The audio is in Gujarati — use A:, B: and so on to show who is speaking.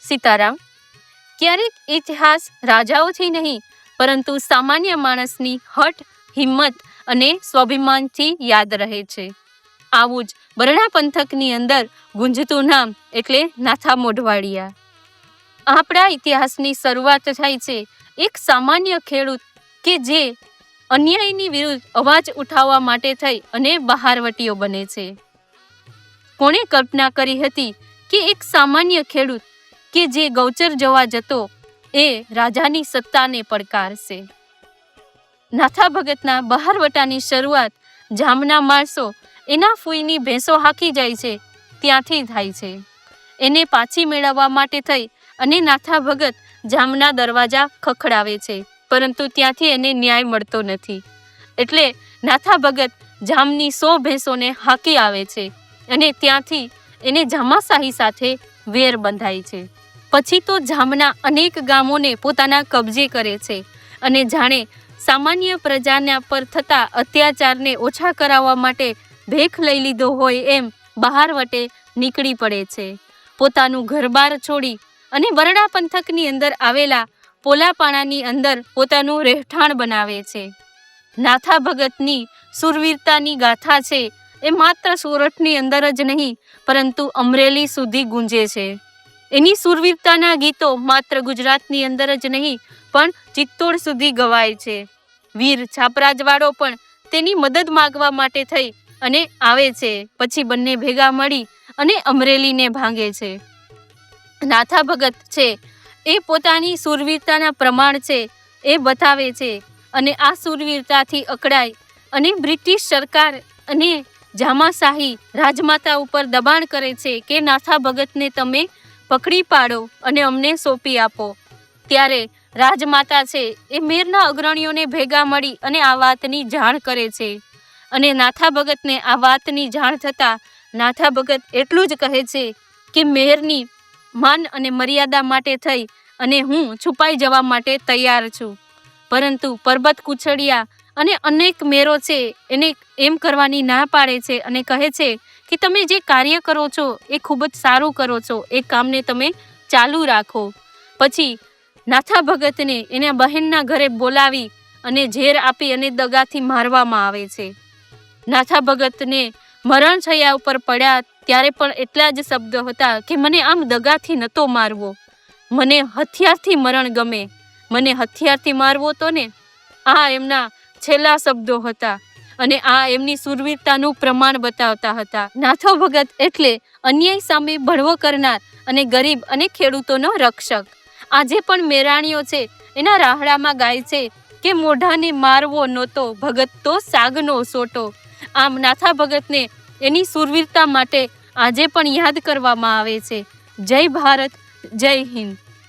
A: સીતારામ. ક્યારેક ઇતિહાસ રાજાઓથી નહીં પરંતુ સામાન્ય માણસની હઠ, હિંમત અને સ્વાભિમાનથી યાદ રહે છે. આવું જ બરણા પંથકની અંદર ગુંજતું નામ એટલે નાથા મોઢવાડિયા. આપણા ઇતિહાસની શરૂઆત થાય છે એક સામાન્ય ખેડૂત કે જે અન્યાયની વિરુદ્ધ અવાજ ઉઠાવવા માટે થઈ અને બહારવટીયો બને છે. કોણે કલ્પના કરી હતી કે એક સામાન્ય ખેડૂત કે જે ગૌચર જવા જતો એ રાજાની સત્તાને પડકારશે. નાથા ભગતના બહારવટાની શરૂઆત જામના માણસો એના ફૂઈની ભેંસો હાકી જાય છે ત્યાંથી થાય છે. એને પાછી મેળવવા માટે થઈ અને નાથા ભગત જામના દરવાજા ખખડાવે છે, પરંતુ ત્યાંથી એને ન્યાય મળતો નથી. એટલે નાથા ભગત જામની 100 ભેંસોને હાકી આવે છે અને ત્યાંથી એને જામાશાહી સાથે વેર બંધાય છે. પછી તો જામના અનેક ગામોને પોતાના કબજે કરે છે અને જાણે સામાન્ય પ્રજાના પર થતા અત્યાચારને ઓછા કરાવવા માટે ભેખ લઈ લીધો હોય એમ બહારવટે નીકળી પડે છે. પોતાનું ઘરબાર છોડી અને બરડા પંથકની અંદર આવેલા પોલાપાણાની અંદર પોતાનું રહેઠાણ બનાવે છે. નાથા ભગતની શૂરવીરતાની ગાથા છે એ માત્ર સોરઠની અંદર જ નહીં પરંતુ અમરેલી સુધી ગુંજે છે. એની શૂરવીરતાના ગીતો માત્ર ગુજરાતની અંદર જ નહીં પણ ચિત્તોડ સુધી ગવાય છે. વીર છાપરાજવાળો પણ તેની મદદ માગવા માટે થઈ અને આવે છે. પછી બંને ભેગા મળી અને અમરેલીને ભાંગે છે. નાથા ભગત છે એ પોતાની શૂરવીરતાના પ્રમાણ છે એ બતાવે છે અને આ શૂરવીરતાથી અકળાય અને બ્રિટિશ સરકાર અને જામાશાહી રાજમાતા ઉપર દબાણ કરે છે કે નાથા ભગતને તમે પકડી પાડો અને અમને સોંપી આપો. ત્યારે રાજમાતા છે એ મેરના અગ્રણીઓને ભેગા મળી અને આ વાતની જાણ કરે છે અને નાથા ભગતને આ વાતની જાણ થતાં નાથા ભગત એટલું જ કહે છે કે મેરની માન અને મર્યાદા માટે થઈ અને હું છુપાઈ જવા માટે તૈયાર છું. પરંતુ પરબત કુછડિયા અને અનેક મેરો છે એને એમ કરવાની ના પાડે છે અને કહે છે કે તમે જે કાર્ય કરો છો એ ખૂબ જ સારું કરો છો, એ કામને તમે ચાલુ રાખો. પછી નાથા ભગતને એના બહેનના ઘરે બોલાવી અને ઝેર આપી અને દગાથી મારવામાં આવે છે. નાથા ભગતને મરણ છૈયા ઉપર પડ્યા ત્યારે પણ એટલા જ શબ્દો હતા કે મને આમ દગાથી નહોતો મારવો, મને હથિયારથી મરણ ગમે, મને હથિયારથી મારવો તો ને. આ એમના છેલ્લા શબ્દો હતા અને આ એમની શૂરવીરતાનું પ્રમાણ બતાવતા હતા. નાથો ભગત એટલે અન્યાય સામે બળવો કરનાર અને ગરીબ અને ખેડૂતોનો રક્ષક. આજે પણ મેરાણીઓ છે એના રાહડામાં ગાય છે કે મોઢાને મારવો નહોતો ભગત તો સાગનો સોટો. આમ નાથા ભગતને એની શૂરવીરતા માટે આજે પણ યાદ કરવામાં આવે છે. જય ભારત, જય હિન્દ.